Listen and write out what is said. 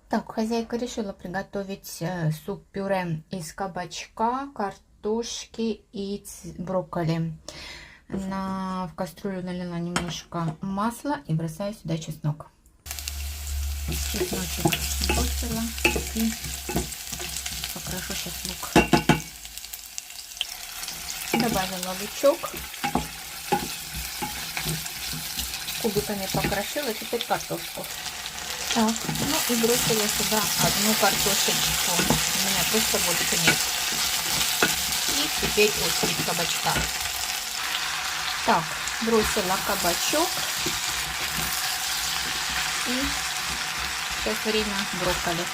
Так, хозяйка решила приготовить суп-пюре из кабачка, картошки и брокколи. В кастрюлю налила немножко масла и бросаю сюда чеснок. Чесночек бросила и покрошу сейчас лук. Добавила лучок. Кубиками покрошила, теперь картошку. Так, ну и бросила сюда одну картошечку. У меня просто больше нет. И теперь очередь кабачка. Так, бросила кабачок. И сейчас время брокколи.